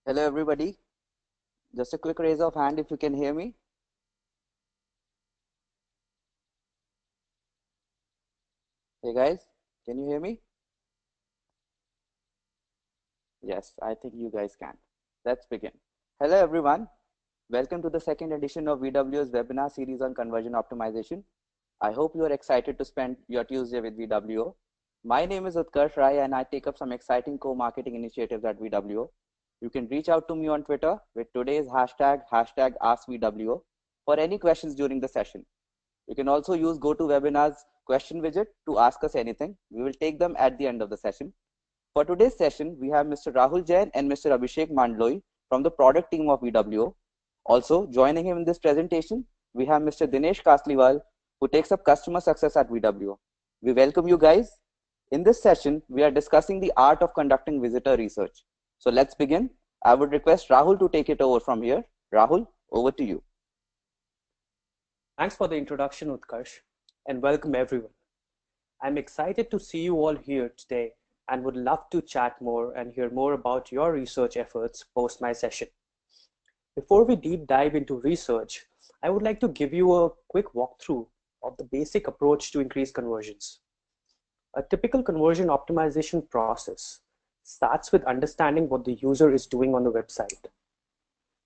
Hello everybody. Just a quick raise of hand if you can hear me. Hey guys, can you hear me? Yes, I think you guys can. Let's begin. Hello everyone. Welcome to the second edition of VWO's webinar series on conversion optimization. I hope you are excited to spend your Tuesday with VWO. My name is Utkarsh Rai and I take up some exciting co-marketing initiatives at VWO. You can reach out to me on Twitter with today's hashtag #AskVWO for any questions during the session. You can also use GoToWebinar's question widget to ask us anything. We will take them at the end of the session. For today's session, we have Mr. Rahul Jain and Mr. Abhishek Mandloi from the product team of VWO. Also joining him in this presentation, we have Mr. Dinesh Kasliwal, who takes up customer success at VWO. We welcome you guys. In this session, we are discussing the art of conducting visitor research. So let's begin. I would request Rahul to take it over from here. Rahul, over to you. Thanks for the introduction, Utkarsh, and welcome everyone. I'm excited to see you all here today and would love to chat more and hear more about your research efforts post my session. Before we deep dive into research, I would like to give you a quick walkthrough of the basic approach to increase conversions. A typical conversion optimization process starts with understanding what the user is doing on the website.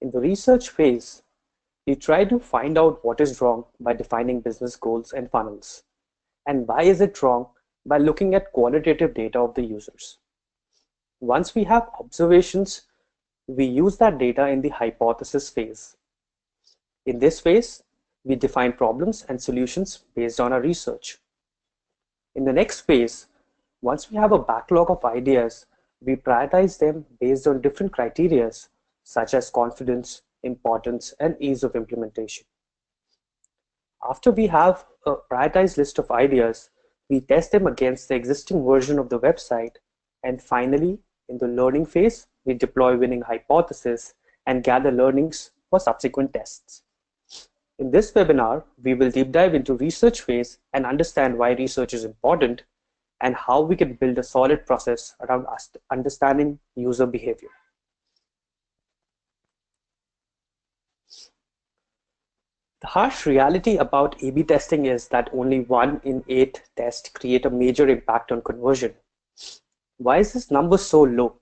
In the research phase, we try to find out what is wrong by defining business goals and funnels. And why is it wrong? By looking at qualitative data of the users. Once we have observations, we use that data in the hypothesis phase. In this phase, we define problems and solutions based on our research. In the next phase, once we have a backlog of ideas, we prioritize them based on different criteria such as confidence, importance, and ease of implementation. After we have a prioritized list of ideas, we test them against the existing version of the website, and finally, in the learning phase, we deploy winning hypotheses and gather learnings for subsequent tests. In this webinar, we will deep dive into research phase and understand why research is important and how we can build a solid process around understanding user behavior. The harsh reality about A/B testing is that only 1 in 8 tests create a major impact on conversion. Why is this number so low?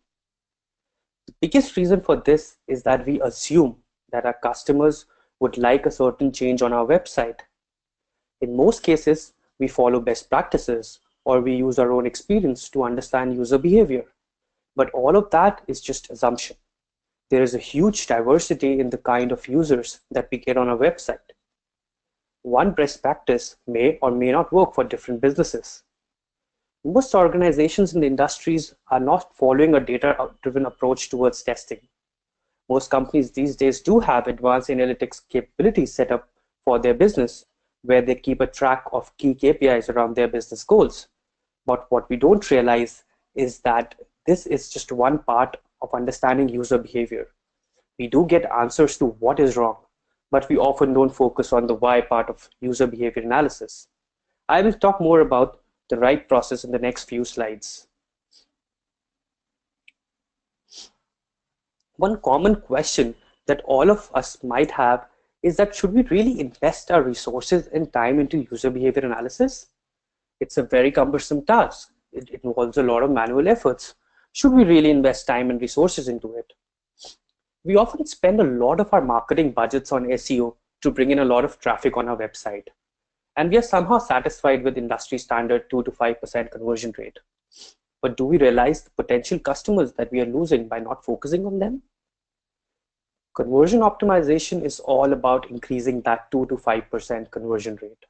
The biggest reason for this is that we assume that our customers would like a certain change on our website. In most cases, we follow best practices or we use our own experience to understand user behavior. But all of that is just assumption. There is a huge diversity in the kind of users that we get on our website. One best practice may or may not work for different businesses. Most organizations in the industries are not following a data-driven approach towards testing. Most companies these days do have advanced analytics capabilities set up for their business, where they keep a track of key KPIs around their business goals. But what we don't realize is that this is just one part of understanding user behavior. We do get answers to what is wrong, but we often don't focus on the why part of user behavior analysis. I will talk more about the right process in the next few slides. One common question that all of us might have is that should we really invest our resources and time into user behavior analysis? It's a very cumbersome task. It involves a lot of manual efforts. Should we really invest time and resources into it? We often spend a lot of our marketing budgets on SEO to bring in a lot of traffic on our website. And we are somehow satisfied with industry standard 2 to 5% conversion rate. But do we realize the potential customers that we are losing by not focusing on them? Conversion optimization is all about increasing that 2 to 5% conversion rate.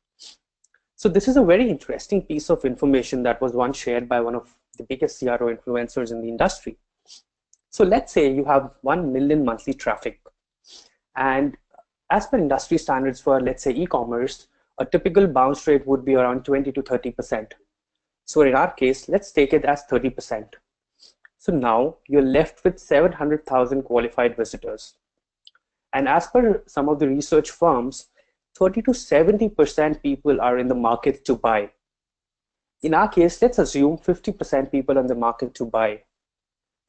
So this is a very interesting piece of information that was once shared by one of the biggest CRO influencers in the industry. So let's say you have 1 million monthly traffic. And as per industry standards for, let's say, e-commerce, a typical bounce rate would be around 20 to 30%. So in our case, let's take it as 30%. So now you're left with 700,000 qualified visitors. And as per some of the research firms, 30 to 70% people are in the market to buy. In our case, let's assume 50% people are in the market to buy.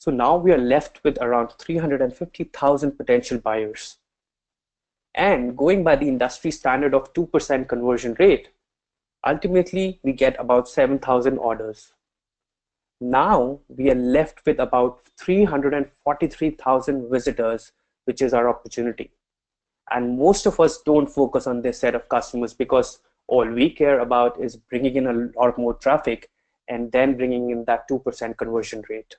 So now we are left with around 350,000 potential buyers. And going by the industry standard of 2% conversion rate, ultimately we get about 7,000 orders. Now we are left with about 343,000 visitors, which is our opportunity. And most of us don't focus on this set of customers because all we care about is bringing in a lot more traffic and then bringing in that 2% conversion rate.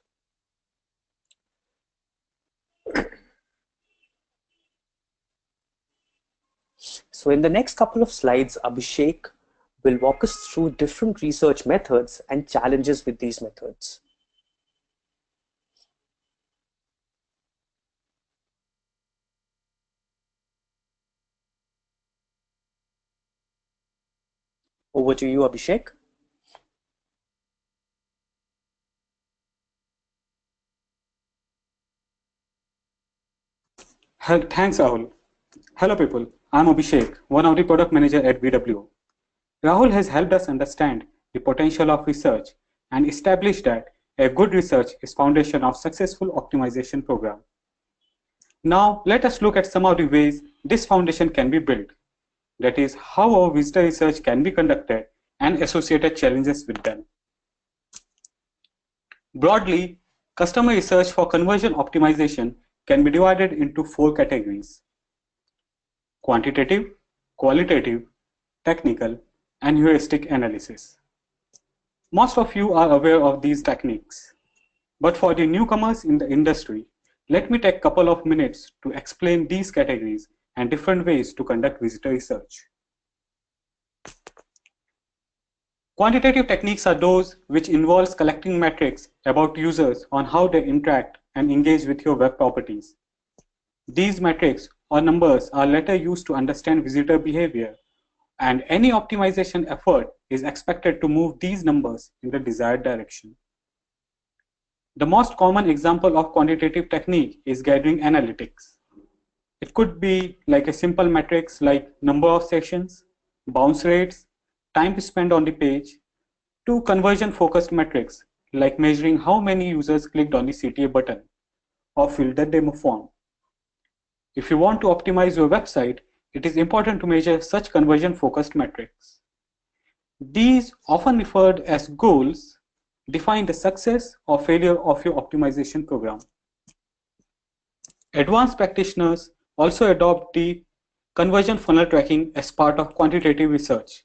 So in the next couple of slides, Abhishek will walk us through different research methods and challenges with these methods. Over to you, Abhishek. Thanks, Rahul. Hello, people. I'm Abhishek, one of the product manager at VWO. Rahul has helped us understand the potential of research and establish that a good research is foundation of successful optimization program. Now, let us look at some of the ways this foundation can be built. That is, how our visitor research can be conducted and associated challenges with them. Broadly, customer research for conversion optimization can be divided into 4 categories: quantitative, qualitative, technical, and heuristic analysis. Most of you are aware of these techniques, but for the newcomers in the industry, let me take a couple of minutes to explain these categories and different ways to conduct visitor research. Quantitative techniques are those which involves collecting metrics about users on how they interact and engage with your web properties. These metrics or numbers are later used to understand visitor behavior, and any optimization effort is expected to move these numbers in the desired direction. The most common example of quantitative technique is gathering analytics. It could be like a simple metrics like number of sessions, bounce rates, time spent on the page, to conversion-focused metrics like measuring how many users clicked on the CTA button or filled the demo form. If you want to optimize your website, it is important to measure such conversion-focused metrics. These, often referred as goals, define the success or failure of your optimization program. Advanced practitioners also adopt the conversion funnel tracking as part of quantitative research,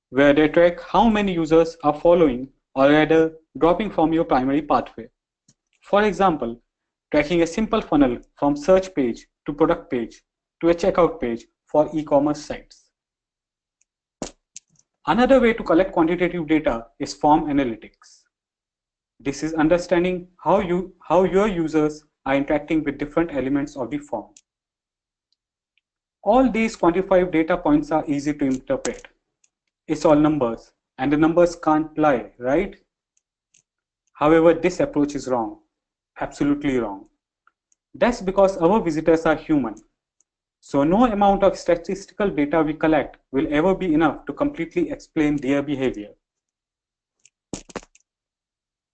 where they track how many users are following or rather dropping from your primary pathway. For example, tracking a simple funnel from search page to product page to a checkout page for e-commerce sites. Another way to collect quantitative data is form analytics. This is understanding how your users are interacting with different elements of the form. All these quantified data points are easy to interpret. It's all numbers, and the numbers can't lie, right? However, this approach is wrong, absolutely wrong. That's because our visitors are human. So no amount of statistical data we collect will ever be enough to completely explain their behavior.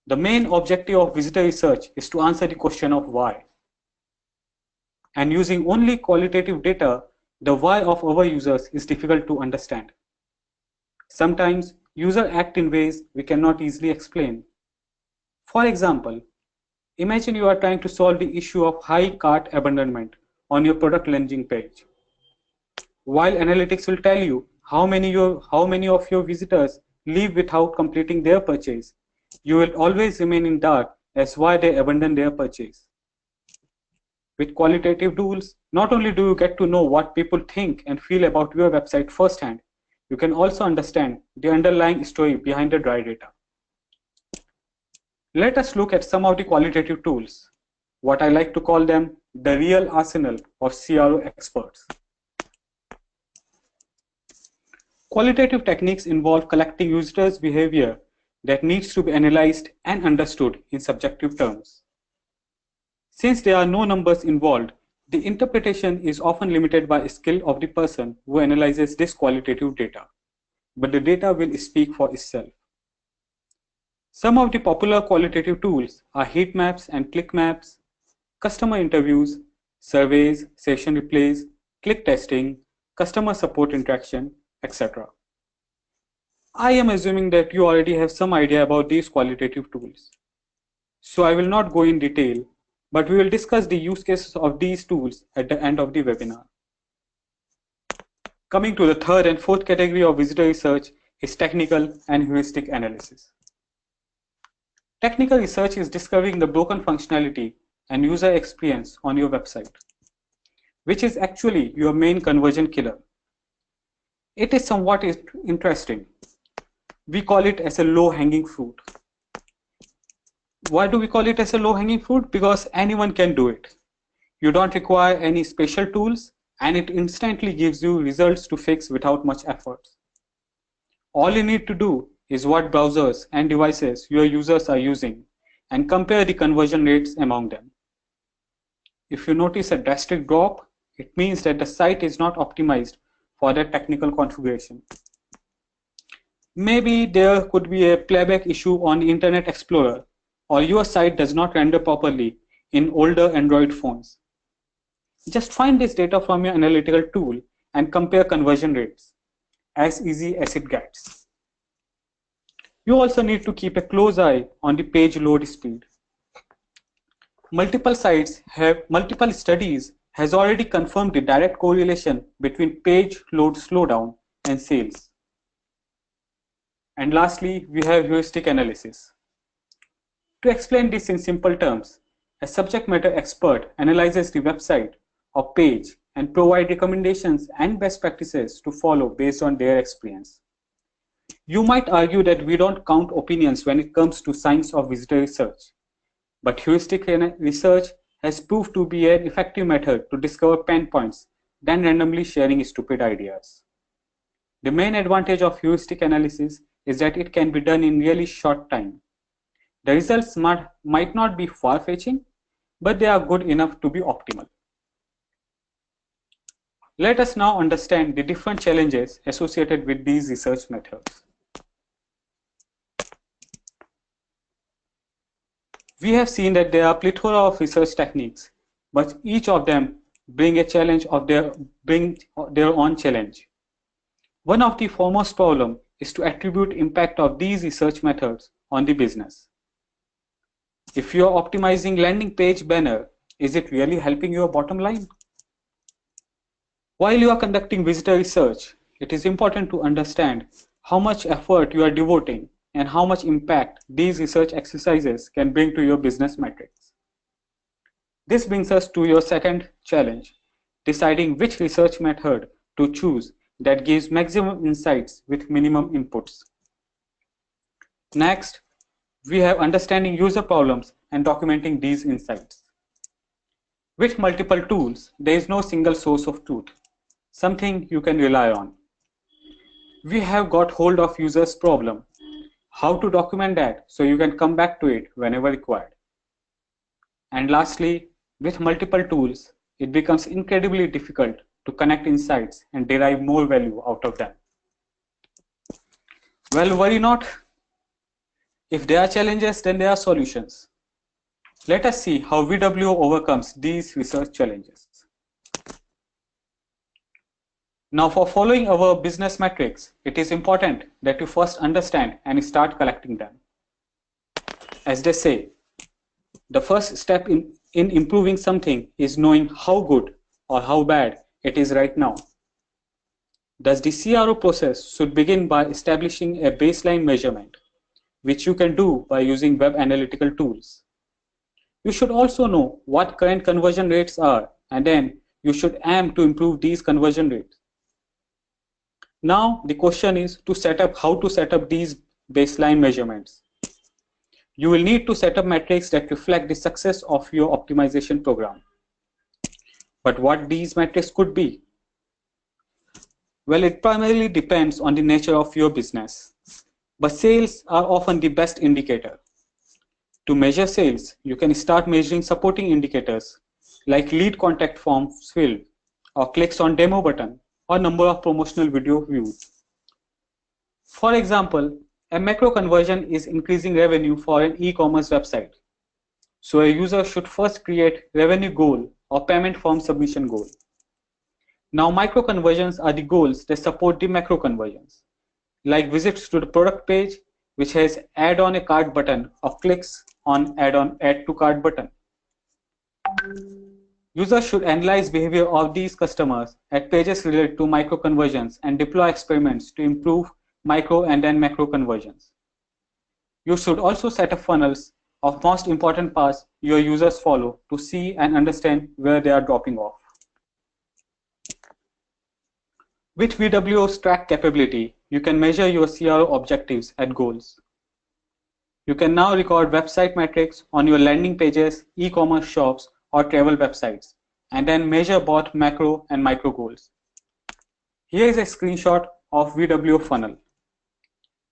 The main objective of visitor research is to answer the question of why. And using only qualitative data, the why of our users is difficult to understand. Sometimes users act in ways we cannot easily explain. For example, imagine you are trying to solve the issue of high cart abandonment on your product landing page. While analytics will tell you how many of your visitors leave without completing their purchase, you will always remain in dark as why they abandon their purchase. With qualitative tools, not only do you get to know what people think and feel about your website firsthand, you can also understand the underlying story behind the dry data. Let us look at some of the qualitative tools, what I like to call them the real arsenal of CRO experts. Qualitative techniques involve collecting users' behavior that needs to be analyzed and understood in subjective terms. Since there are no numbers involved, the interpretation is often limited by the skill of the person who analyzes this qualitative data, but the data will speak for itself. Some of the popular qualitative tools are heat maps and click maps, customer interviews, surveys, session replays, click testing, customer support interaction, etc. I am assuming that you already have some idea about these qualitative tools. So I will not go in detail, but we will discuss the use cases of these tools at the end of the webinar. Coming to the third and fourth category of visitor research is technical and heuristic analysis. Technical research is discovering the broken functionality and user experience on your website, which is actually your main conversion killer. It is somewhat interesting. We call it as a low-hanging fruit. Why do we call it as a low-hanging fruit? Because anyone can do it. You don't require any special tools, and it instantly gives you results to fix without much effort. All you need to do is what browsers and devices your users are using and compare the conversion rates among them. If you notice a drastic drop, it means that the site is not optimized for that technical configuration. Maybe there could be a playback issue on Internet Explorer, or your site does not render properly in older Android phones. Just find this data from your analytical tool and compare conversion rates. As easy as it gets. You also need to keep a close eye on the page load speed. Multiple studies has already confirmed the direct correlation between page load slowdown and sales. And lastly, we have heuristic analysis. To explain this in simple terms, a subject matter expert analyzes the website or page and provide recommendations and best practices to follow based on their experience. You might argue that we don't count opinions when it comes to science of visitor research, but heuristic research has proved to be an effective method to discover pain points than randomly sharing stupid ideas. The main advantage of heuristic analysis is that it can be done in really short time. The results might not be far-fetching, but they are good enough to be optimal. Let us now understand the different challenges associated with these research methods. We have seen that there are a plethora of research techniques, but each of them bring their own challenge. One of the foremost problems is to attribute impact of these research methods on the business. If you are optimizing landing page banner, is it really helping your bottom line? While you are conducting visitor research, it is important to understand how much effort you are devoting and how much impact these research exercises can bring to your business metrics. This brings us to your second challenge, deciding which research method to choose that gives maximum insights with minimum inputs. Next, we have understanding user problems and documenting these insights. With multiple tools, there is no single source of truth, something you can rely on. We have got hold of users' problem, how to document that so you can come back to it whenever required. And lastly, with multiple tools, it becomes incredibly difficult to connect insights and derive more value out of them. Well, worry not. If there are challenges, then there are solutions. Let us see how VWO overcomes these research challenges. Now, for following our business metrics, it is important that you first understand and start collecting them. As they say, the first step in improving something is knowing how good or how bad it is right now. Thus, the CRO process should begin by establishing a baseline measurement, which you can do by using web analytical tools. You should also know what current conversion rates are, and then you should aim to improve these conversion rates. Now, the question is how to set up these baseline measurements. You will need to set up metrics that reflect the success of your optimization program. But what these metrics could be? Well, it primarily depends on the nature of your business, but sales are often the best indicator. To measure sales, you can start measuring supporting indicators like lead contact forms filled, or clicks on demo button, or number of promotional video views. For example, A macro conversion is increasing revenue for an e-commerce website. So a user should first create revenue goal or payment form submission goal. Now micro conversions are the goals that support the macro conversions, like visits to the product page, which has add on a cart button, or clicks on add to cart button. Users should analyze behavior of these customers at pages related to micro conversions and deploy experiments to improve micro and then macro conversions. You should also set up funnels of most important paths your users follow to see and understand where they are dropping off. With VWO's track capability, you can measure your CRO objectives and goals. You can now record website metrics on your landing pages, e-commerce shops, or travel websites, and then measure both macro and micro goals. Here is a screenshot of VWO funnel.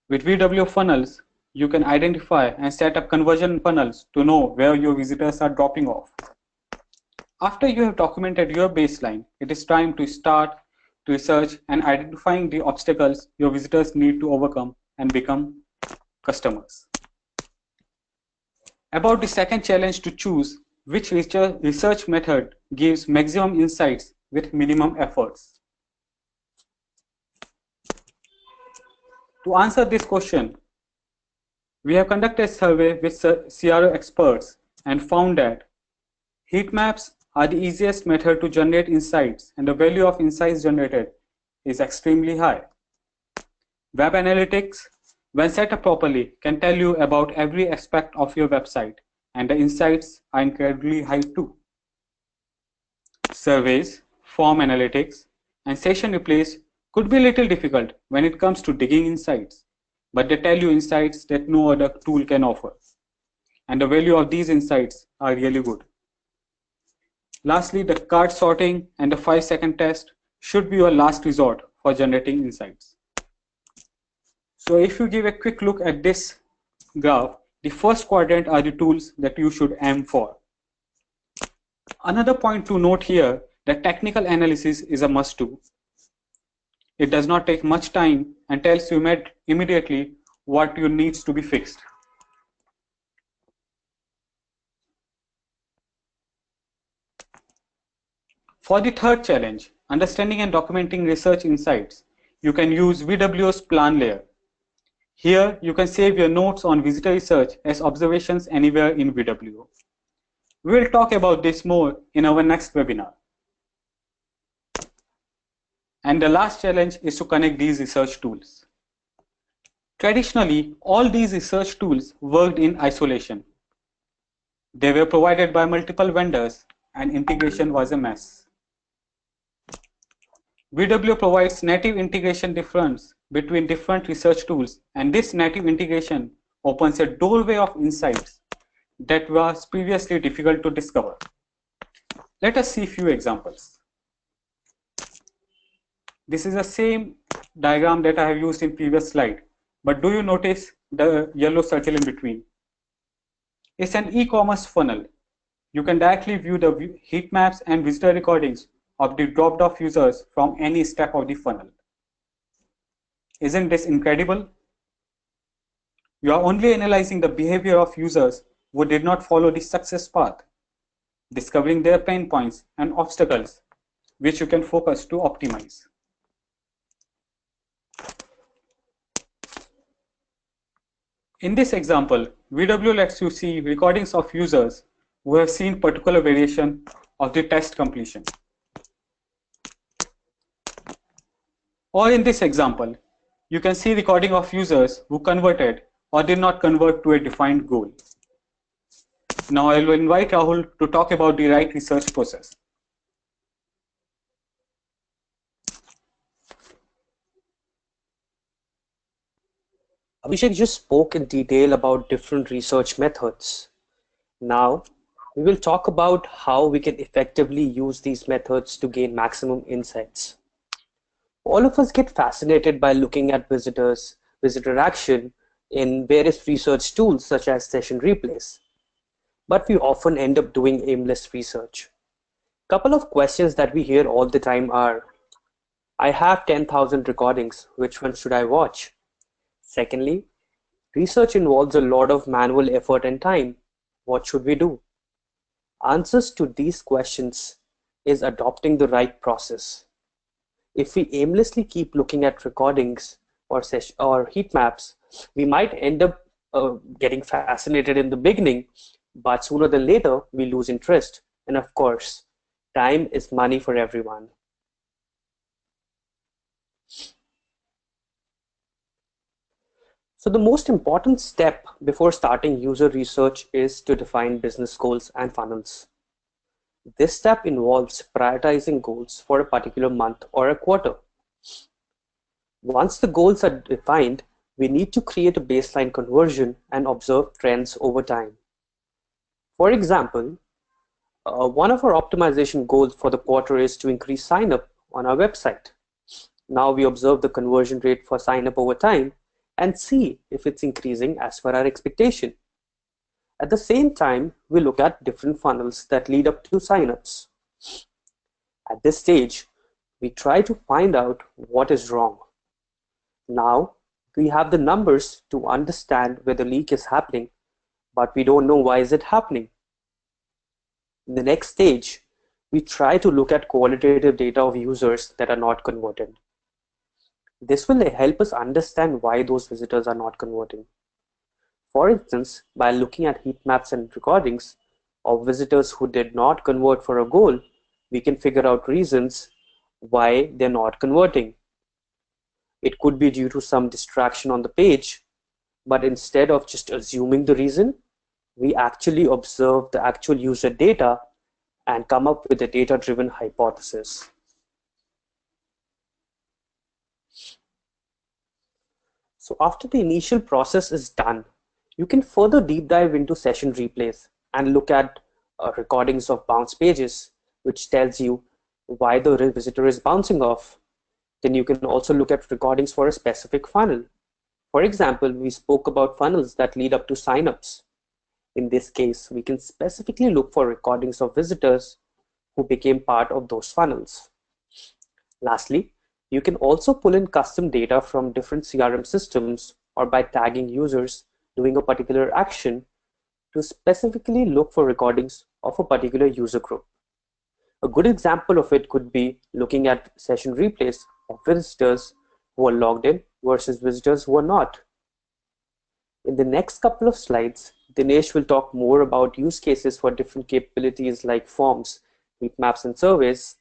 With VWO funnels, you can identify and set up conversion funnels to know where your visitors are dropping off. After you have documented your baseline, it is time to start to research and identifying the obstacles your visitors need to overcome and become customers. About the second challenge, to choose which research method gives maximum insights with minimum efforts. To answer this question, we have conducted a survey with CRO experts and found that heat maps are the easiest method to generate insights, and the value of insights generated is extremely high. Web analytics, when set up properly, can tell you about every aspect of your website, and the insights are incredibly high too. Surveys, form analytics, and session replays could be a little difficult when it comes to digging insights, but they tell you insights that no other tool can offer. And the value of these insights are really good. Lastly, the cart sorting and the 5-second test should be your last resort for generating insights. So if you give a quick look at this graph, the first quadrant are the tools that you should aim for. Another point to note here, that technical analysis is a must do. It does not take much time and tells you immediately what needs to be fixed. For the third challenge, understanding and documenting research insights, you can use VWO's plan layer. Here, you can save your notes on visitor research as observations anywhere in VWO. We will talk about this more in our next webinar. And the last challenge is to connect these research tools. Traditionally, all these research tools worked in isolation. They were provided by multiple vendors and integration was a mess. VWO provides native integration difference between different research tools, and this native integration opens a doorway of insights that was previously difficult to discover. Let us see a few examples. This is the same diagram that I have used in previous slide, but do you notice the yellow circle in between? It's an e-commerce funnel. You can directly view the heat maps and visitor recordings of the dropped off users from any step of the funnel. Isn't this incredible? You are only analyzing the behavior of users who did not follow the success path, discovering their pain points and obstacles, which you can focus to optimize. In this example, VWO lets you see recordings of users who have seen particular variation of the test completion. Or in this example, you can see recording of users who converted or did not convert to a defined goal. Now I will invite Rahul to talk about the right research process. Abhishek just spoke in detail about different research methods. Now, we will talk about how we can effectively use these methods to gain maximum insights. All of us get fascinated by looking at visitor action in various research tools such as session replays. But we often end up doing aimless research. Couple of questions that we hear all the time are, I have 10,000 recordings, which one should I watch? Secondly, Research involves a lot of manual effort and time. What should we do? Answers to these questions is adopting the right process. If we aimlessly keep looking at recordings or heat maps, we might end up getting fascinated in the beginning, but sooner than later we lose interest. And of course, time is money for everyone. So the most important step before starting user research is to define business goals and funnels. This step involves prioritizing goals for a particular month or a quarter. Once the goals are defined, we need to create a baseline conversion and observe trends over time. For example, one of our optimization goals for the quarter is to increase sign-up on our website. Now we observe the conversion rate for sign-up over time and see if it's increasing as per our expectation. At the same time, we look at different funnels that lead up to sign-ups. At this stage, we try to find out what is wrong. Now, we have the numbers to understand where the leak is happening, but we don't know why is it happening. In the next stage, we try to look at qualitative data of users that are not converted. This will help us understand why those visitors are not converting. For instance, by looking at heat maps and recordings of visitors who did not convert for a goal, we can figure out reasons why they're not converting. It could be due to some distraction on the page, but instead of just assuming the reason, we actually observe the actual user data and come up with a data-driven hypothesis. So after the initial process is done, you can further deep dive into session replays and look at recordings of bounce pages, which tells you why the visitor is bouncing off. Then you can also look at recordings for a specific funnel. For example, we spoke about funnels that lead up to signups. In this case, we can specifically look for recordings of visitors who became part of those funnels. Lastly, you can also pull in custom data from different CRM systems or by tagging users doing a particular action to specifically look for recordings of a particular user group. A good example of it could be looking at session replays of visitors who are logged in versus visitors who are not. In the next couple of slides, Dinesh will talk more about use cases for different capabilities like forms, heat maps, and surveys.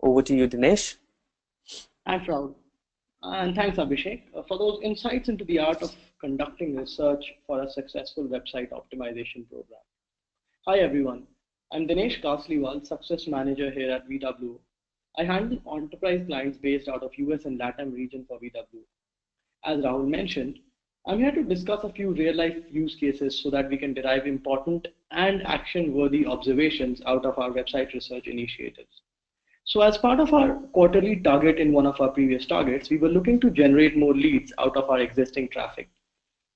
Over to you, Dinesh. Thanks, Rahul. And thanks, Abhishek, for those insights into the art of conducting research for a successful website optimization program. Hi, everyone. I'm Dinesh Kasliwal, Success Manager here at VWO. I handle enterprise clients based out of US and LATAM region for VWO. As Rahul mentioned, I'm here to discuss a few real-life use cases so that we can derive important and action-worthy observations out of our website research initiatives. So as part of our quarterly target in one of our previous targets, we were looking to generate more leads out of our existing traffic.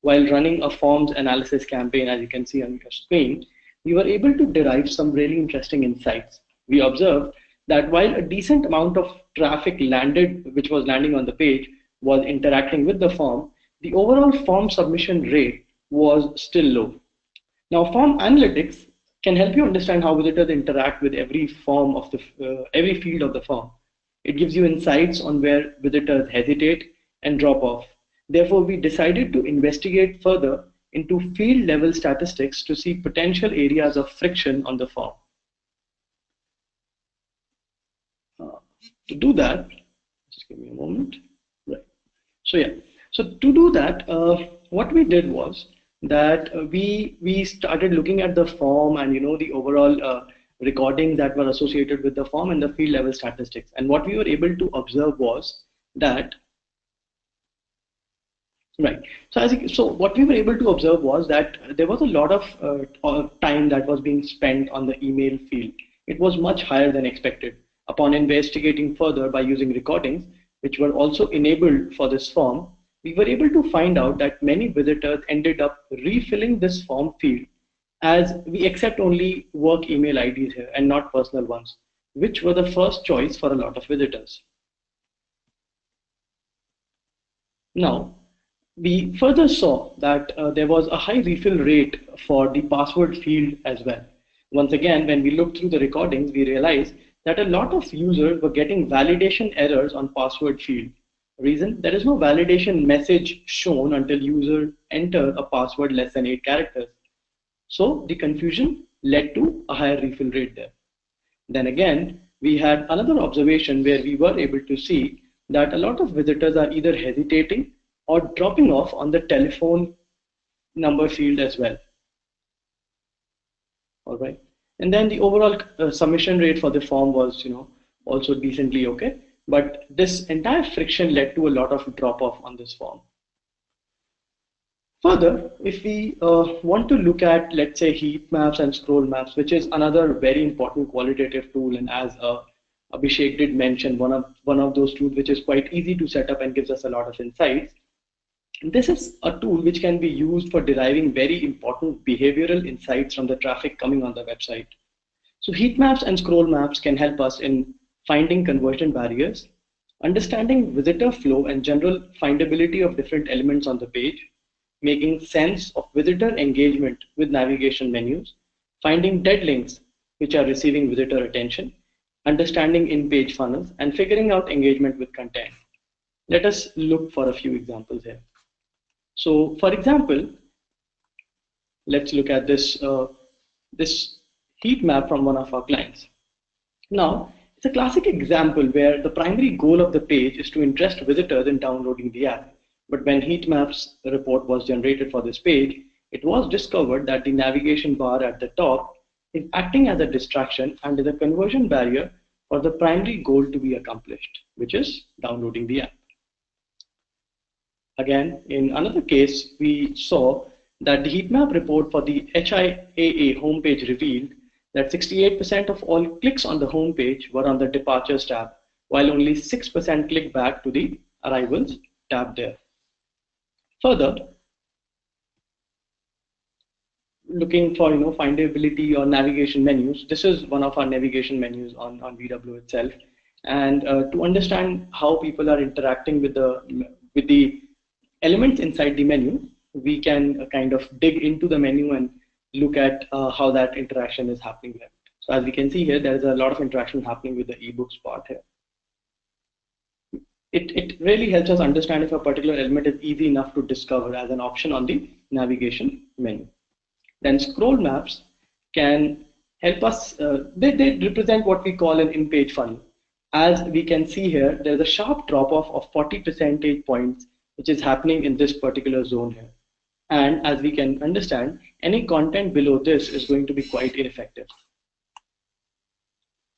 While running a forms analysis campaign, as you can see on your screen, we were able to derive some really interesting insights. We observed that while a decent amount of traffic which was landing on the page, was interacting with the form, the overall form submission rate was still low. Now, form analytics can help you understand how visitors interact with every field of the form. It gives you insights on where visitors hesitate and drop off. Therefore, we decided to investigate further into field level statistics to see potential areas of friction on the form. To do that, just give me a moment. Right. So to do that, what we did was that we started looking at the form and the overall recording that were associated with the form and the field level statistics. And what we were able to observe was that So what we were able to observe was that there was a lot of time that was being spent on the email field. It was much higher than expected. Upon investigating further by using recordings, which were also enabled for this form, we were able to find out that many visitors ended up refilling this form field, as we accept only work email IDs here and not personal ones, which were the first choice for a lot of visitors. Now, We further saw that there was a high refill rate for the password field as well. Once again, when we looked through the recordings, we realized that a lot of users were getting validation errors on password field. Reason, there is no validation message shown until user enter a password less than 8 characters. So the confusion led to a higher refill rate there. Then again, we had another observation where we were able to see that a lot of visitors are either hesitating or dropping off on the telephone number field as well. All right. And then the overall submission rate for the form was, also decently okay. But this entire friction led to a lot of drop off on this form. Further, if we want to look at, let's say, heat maps and scroll maps, which is another very important qualitative tool, and as Abhishek did mention, one of those tools which is quite easy to set up and gives us a lot of insights. This is a tool which can be used for deriving very important behavioral insights from the traffic coming on the website. So heat maps and scroll maps can help us in finding conversion barriers, understanding visitor flow and general findability of different elements on the page, making sense of visitor engagement with navigation menus, finding dead links which are receiving visitor attention, understanding in-page funnels, and figuring out engagement with content. Let us look for a few examples here. So, for example, let's look at this heat map from one of our clients. Now, it's a classic example where the primary goal of the page is to interest visitors in downloading the app. But when heat maps report was generated for this page, it was discovered that the navigation bar at the top is acting as a distraction and is a conversion barrier for the primary goal to be accomplished, which is downloading the app. Again, in another case, we saw that the heat map report for the HIAA homepage revealed that 68% of all clicks on the homepage were on the departures tab, while only 6% click back to the arrivals tab there. Further, looking for findability or navigation menus, this is one of our navigation menus on VWO itself, and to understand how people are interacting with the elements inside the menu, we can kind of dig into the menu and look at how that interaction is happening there. So as we can see here, there is a lot of interaction happening with the ebooks part here. It really helps us understand if a particular element is easy enough to discover as an option on the navigation menu. Then scroll maps can help us, they represent what we call an in-page funnel. As we can see here, there's a sharp drop-off of 40 percentage points, which is happening in this particular zone here. And as we can understand, any content below this is going to be quite ineffective.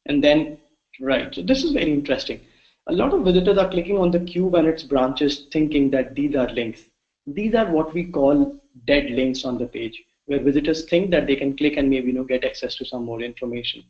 And then, right, so this is very interesting. A lot of visitors are clicking on the cube and its branches thinking that these are links. These are what we call dead links on the page, where visitors think that they can click and maybe get access to some more information.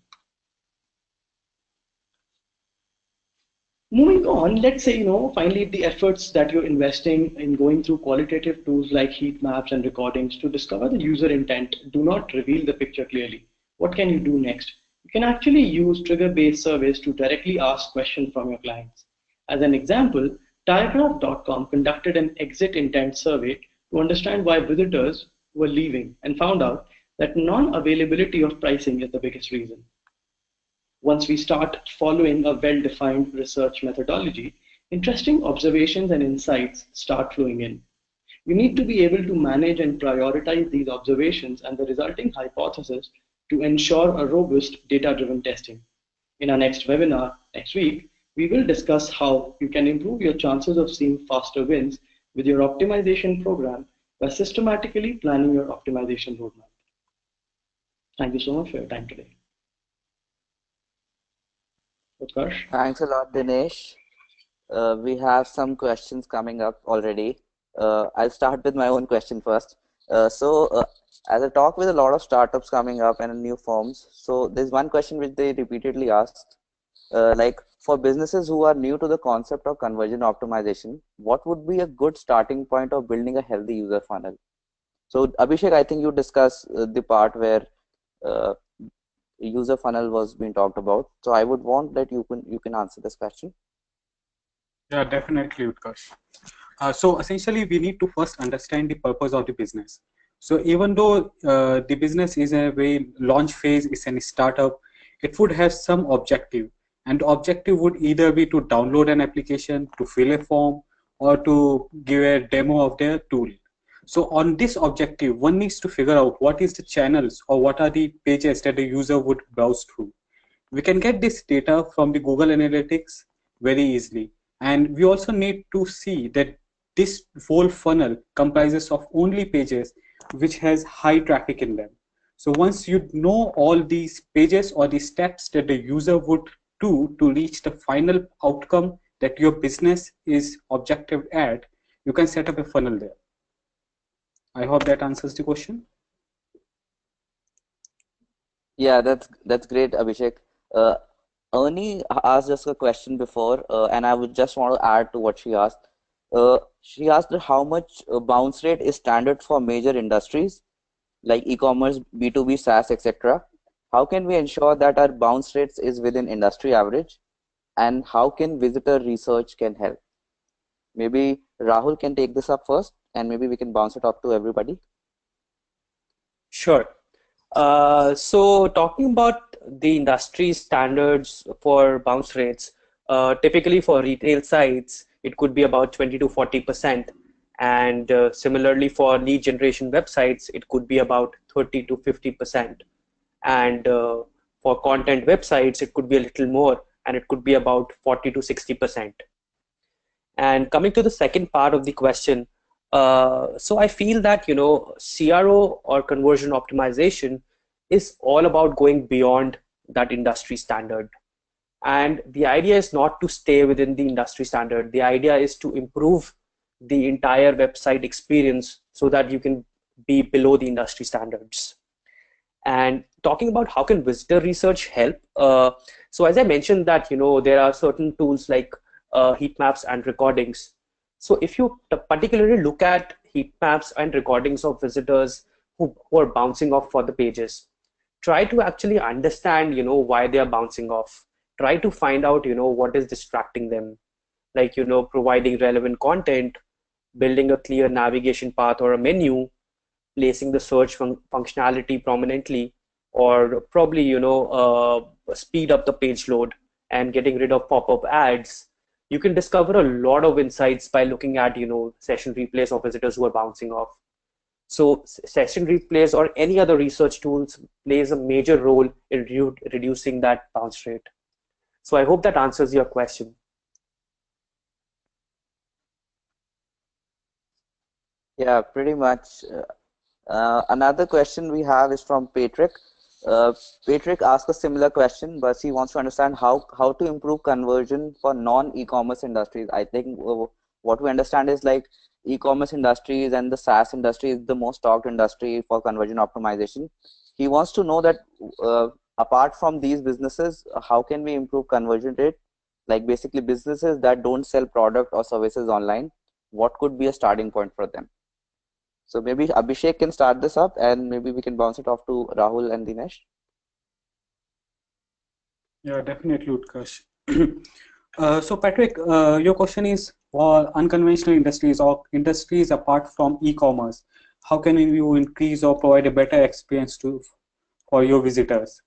Moving on, let's say finally the efforts that you're investing in going through qualitative tools like heat maps and recordings to discover the user intent do not reveal the picture clearly. What can you do next? You can actually use trigger-based surveys to directly ask questions from your clients. As an example, Diagraph.com conducted an exit intent survey to understand why visitors were leaving and found out that non-availability of pricing is the biggest reason. Once we start following a well-defined research methodology, interesting observations and insights start flowing in. You need to be able to manage and prioritize these observations and the resulting hypotheses to ensure a robust data-driven testing. In our next webinar next week, we will discuss how you can improve your chances of seeing faster wins with your optimization program by systematically planning your optimization roadmap. Thank you so much for your time today. Utkarsh? Thanks a lot, Dinesh. We have some questions coming up already. I'll start with my own question first. As I talk with a lot of startups coming up and new firms, so there's one question which they repeatedly asked, like for businesses who are new to the concept of conversion optimization, what would be a good starting point of building a healthy user funnel? So Abhishek, I think you discussed the part where user funnel was being talked about. So I would want that you can answer this question. Yeah, definitely, Utkarsh. So essentially, we need to first understand the purpose of the business. So even though the business is a very launch phase, is a startup, it would have some objective. And the objective would either be to download an application, to fill a form, or to give a demo of their tool. So on this objective, one needs to figure out what is the channels or what are the pages that the user would browse through. We can get this data from the Google Analytics very easily. And we also need to see that this whole funnel comprises of only pages which has high traffic in them. So once you know all these pages or the steps that the user would do to reach the final outcome that your business is objective at, you can set up a funnel there. I hope that answers the question. Yeah, that's great, Abhishek. Ernie asked us a question before, and I would just want to add to what she asked. She asked how much bounce rate is standard for major industries like e-commerce, B2B, SaaS, etc. How can we ensure that our bounce rates is within industry average, and how can visitor research can help? Maybe Rahul can take this up first, and maybe we can bounce it off to everybody. Sure. So talking about the industry standards for bounce rates, typically for retail sites, it could be about 20 to 40%. And similarly for lead generation websites, it could be about 30 to 50%. And for content websites, it could be a little more, and it could be about 40 to 60%. And coming to the second part of the question, so I feel that, CRO or conversion optimization is all about going beyond that industry standard. And the idea is not to stay within the industry standard. The idea is to improve the entire website experience so that you can be below the industry standards. And talking about how can visitor research help? So as I mentioned that, there are certain tools like heat maps and recordings. So if you particularly look at heat maps and recordings of visitors who are bouncing off for the pages, try to actually understand, why they are bouncing off. Try to find out, what is distracting them. Like, providing relevant content, building a clear navigation path or a menu, placing the search functionality prominently, or probably, speed up the page load and getting rid of pop-up ads. You can discover a lot of insights by looking at, session replays of visitors who are bouncing off. So session replays or any other research tools plays a major role in reducing that bounce rate. So I hope that answers your question. Yeah, pretty much. Another question we have is from Patrick. Patrick asked a similar question, but he wants to understand how to improve conversion for non-e-commerce industries. I think what we understand is like e-commerce industries and the SaaS industry is the most talked industry for conversion optimization. He wants to know that apart from these businesses, how can we improve conversion rate? Like basically businesses that don't sell product or services online, what could be a starting point for them? So maybe Abhishek can start this up, and maybe we can bounce it off to Rahul and Dinesh. Yeah, definitely, Utkarsh. So Patrick, your question is for unconventional industries or industries apart from e-commerce, how can you increase or provide a better experience for your visitors?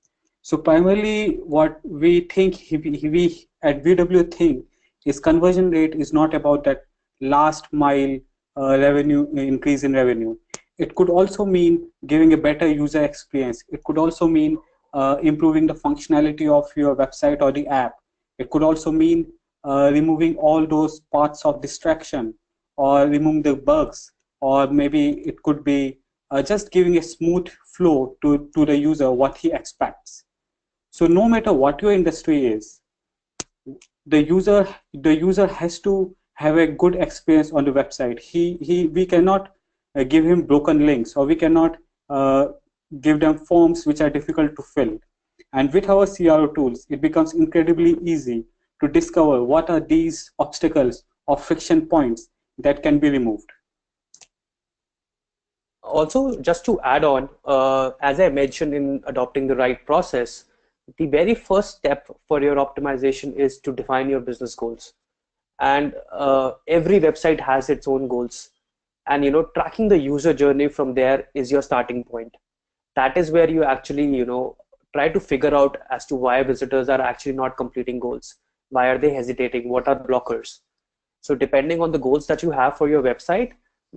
So primarily what we think, we at VWO think is conversion rate is not about that last mile revenue increase in revenue. It could also mean giving a better user experience. It could also mean improving the functionality of your website or the app. It could also mean removing all those parts of distraction or removing the bugs, or maybe it could be just giving a smooth flow to the user what he expects. So no matter what your industry is, the user has to have a good experience on the website. We cannot give him broken links, or we cannot give them forms which are difficult to fill. And with our CRO tools, it becomes incredibly easy to discover what are these obstacles or friction points that can be removed. Also, just to add on, as I mentioned in adopting the right process, the very first step for your optimization is to define your business goals. and every website has its own goals. And tracking the user journey from there is your starting point. That is where you actually try to figure out as to why visitors are actually not completing goals. Why are they hesitating? What are blockers? So depending on the goals that you have for your website,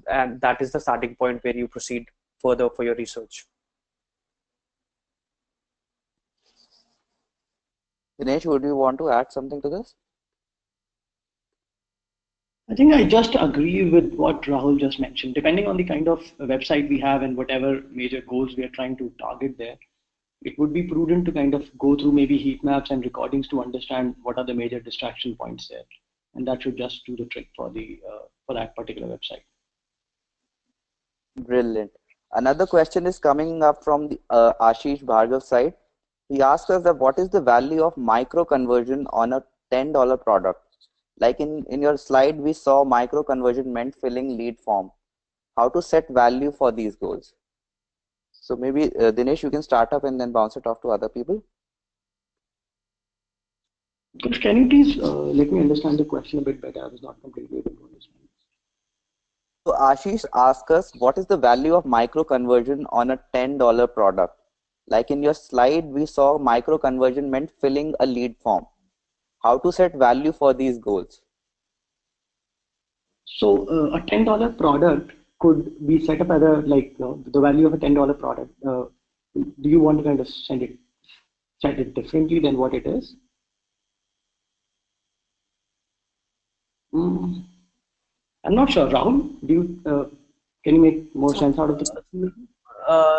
and that is the starting point where you proceed further for your research. Dinesh, would you want to add something to this? I think I just agree with what Rahul just mentioned. Depending on the kind of website we have and whatever major goals we are trying to target there, it would be prudent to kind of go through maybe heat maps and recordings to understand what are the major distraction points there, and that should just do the trick for that particular website. Brilliant. Another question is coming up from the Ashish Bhargav's side. He asked us that what is the value of micro conversion on a $10 product? Like in your slide, we saw micro conversion meant filling lead form. How to set value for these goals? So maybe Dinesh, you can start up and then bounce it off to other people. Can you please let me understand the question a bit better? I was not completely able to understand. So Ashish asked us, what is the value of micro conversion on a $10 product? Like in your slide, we saw micro conversion meant filling a lead form. How to set value for these goals? So a $10 product could be set up as a the value of a $10 product. Do you want to kind of set it differently than what it is? I'm not sure. Rahul, can you make more sense out of the question?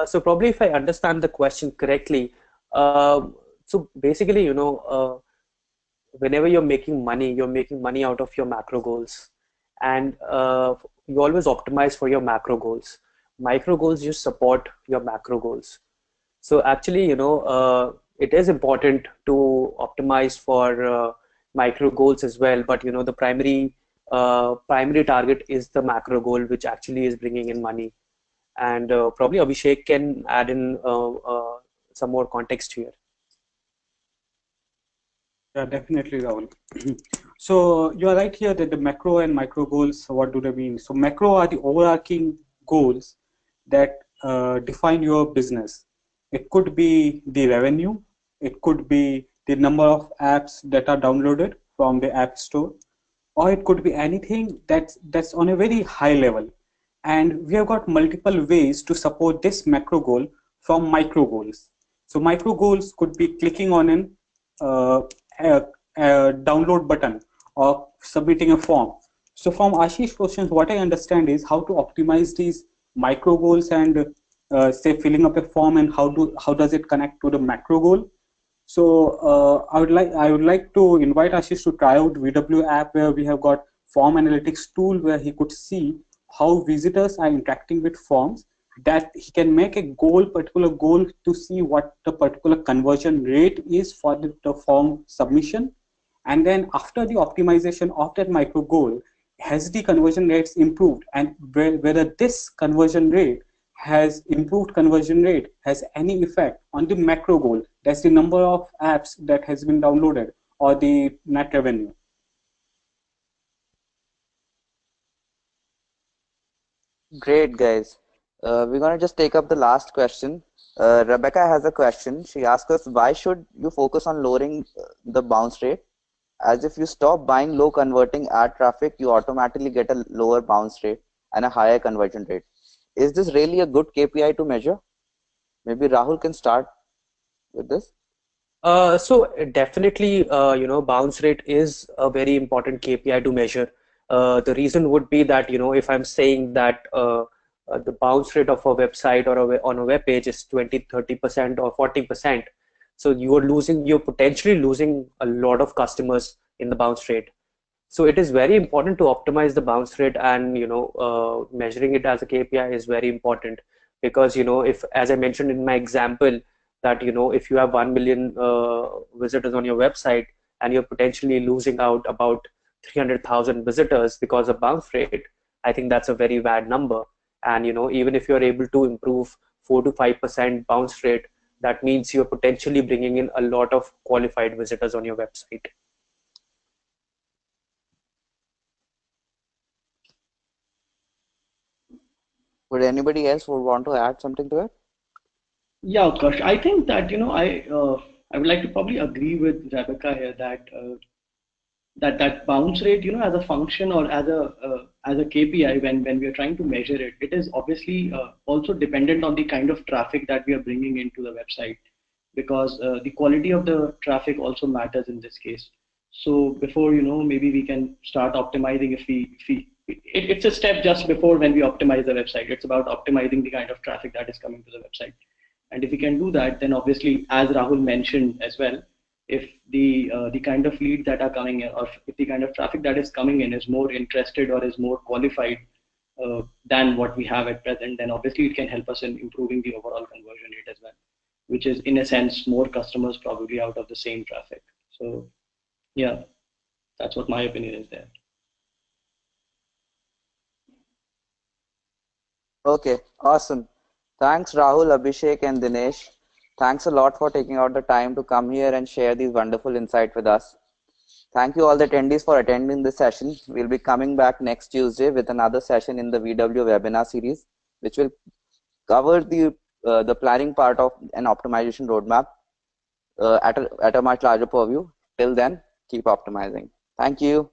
So probably if I understand the question correctly, so basically, whenever you're making money out of your macro goals, and you always optimize for your macro goals. Micro goals just support your macro goals. So actually, it is important to optimize for micro goals as well. But the primary target is the macro goal, which actually is bringing in money. And probably Abhishek can add in some more context here. Yeah, definitely, Rahul. So you are right here that the macro and micro goals, what do they mean? So macro are the overarching goals that define your business. It could be the revenue, it could be the number of apps that are downloaded from the app store, or it could be anything that's on a very high level. And we have got multiple ways to support this macro goal from micro goals. So micro goals could be clicking on a download button or submitting a form. So from Ashish's questions, what I understand is how to optimize these micro goals and say filling up a form, and how does it connect to the macro goal. So I would like to invite Ashish to try out VWO app, where we have got form analytics tool where he could see how visitors are interacting with forms, that he can make a particular goal to see what the particular conversion rate is for the form submission. And then after the optimization of that micro goal, has the conversion rates improved, and whether this conversion rate has any effect on the macro goal, that's the number of apps that has been downloaded or the net revenue. Great, guys. We're going to just take up the last question. Rebecca has a question. She asks us, why should you focus on lowering the bounce rate? As if you stop buying low converting ad traffic, you automatically get a lower bounce rate and a higher conversion rate. Is this really a good KPI to measure? Maybe Rahul can start with this. So definitely, bounce rate is a very important KPI to measure. The reason would be that, if I'm saying that the bounce rate of a website or on a web page is 20, 30% or 40%, so you're potentially losing a lot of customers in the bounce rate. So it is very important to optimize the bounce rate, and measuring it as a KPI is very important, because if, as I mentioned in my example, that if you have 1 million visitors on your website and you're potentially losing out about 300,000 visitors because of bounce rate, I think that's a very bad number. And even if you're able to improve 4 to 5% bounce rate, that means you're potentially bringing in a lot of qualified visitors on your website. Would anybody else would want to add something to it? Yeah, Utkarsh. I think that I would like to probably agree with Rebecca here that that bounce rate, as a function or as a KPI, when we are trying to measure it, it is obviously also dependent on the kind of traffic that we are bringing into the website, because the quality of the traffic also matters in this case. So before, maybe we can start optimizing. It's a step just before when we optimize the website. It's about optimizing the kind of traffic that is coming to the website. And if we can do that, then obviously, as Rahul mentioned as well, if the kind of leads that are coming in, or if the kind of traffic that is coming in is more interested or is more qualified than what we have at present, then obviously it can help us in improving the overall conversion rate as well, which is in a sense more customers probably out of the same traffic. So yeah, that's what my opinion is there. Okay, awesome. Thanks, Rahul, Abhishek, and Dinesh. Thanks a lot for taking out the time to come here and share these wonderful insights with us. Thank you all the attendees for attending this session. We'll be coming back next Tuesday with another session in the VWO webinar series, which will cover the planning part of an optimization roadmap at a much larger purview. Till then, keep optimizing. Thank you.